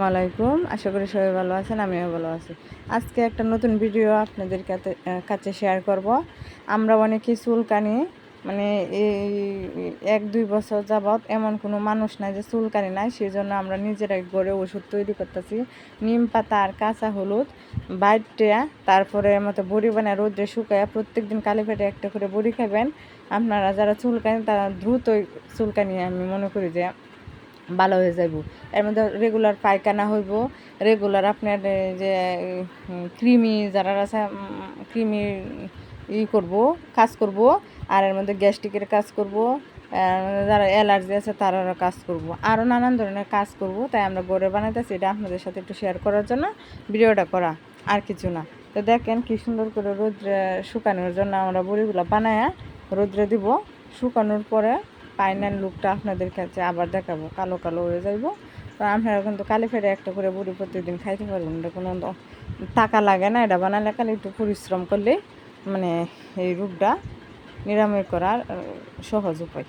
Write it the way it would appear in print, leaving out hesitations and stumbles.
আলাইকুম। আশা করি সবাই ভালো আছেন, আমিও ভালো আছি। আজকে একটা নতুন ভিডিও আপনাদের কাছে শেয়ার করব। আমরা অনেকেই চুলকানি মানে এই 1-2 বছর যাবৎ এমন কোনো মানুষ নাই যে চুলকানি নাই, সেই জন্য আমরা নিজেরাই ঘরে ওষুধ তৈরি করতেছি। নিম পাতা আর কাঁচা হলুদ বাইটে তারপরে মতো বড়ি বানায় রোদ্রে শুকায় প্রত্যেকদিন কালি পেটে একটা করে বড়ি খাবেন। আপনারা যারা চুলকানি তারা দ্রুতই চুলকানি আমি মনে করি যে ভালো হয়ে যাব। এর মধ্যে রেগুলার পায়খানা হইব, রেগুলার আপনার যে কৃমি যারা আছে কৃমি করব কাজ করব, আর এর মধ্যে গ্যাস্ট্রিকের কাজ করব, যারা অ্যালার্জি আছে তারাও কাজ করব, আরও নানান ধরনের কাজ করব। তাই আমরা ঘরে বানাইতেছি, এটা আপনাদের সাথে একটু শেয়ার করার জন্য ভিডিওটা করা, আর কিছু না। তো দেখেন কি সুন্দর করে রোদ্রে শুকানোর জন্য আমরা বড়িগুলো বানায় রোদ্রে দিব। শুকানোর পরে ফাইনাল লুকটা আপনাদের কাছে আবার দেখাবো, কালো কালো হয়ে যাইব। তো আপনারা কিন্তু কালি ফেরে একটা করে বড়ি প্রত্যেকদিন খাইতে পারবেন, এটা কোনো টাকা লাগে না। এটা বানালে খালি একটু পরিশ্রম করলে মানে এই রোগটা নিরাময় করার সহজ উপায়।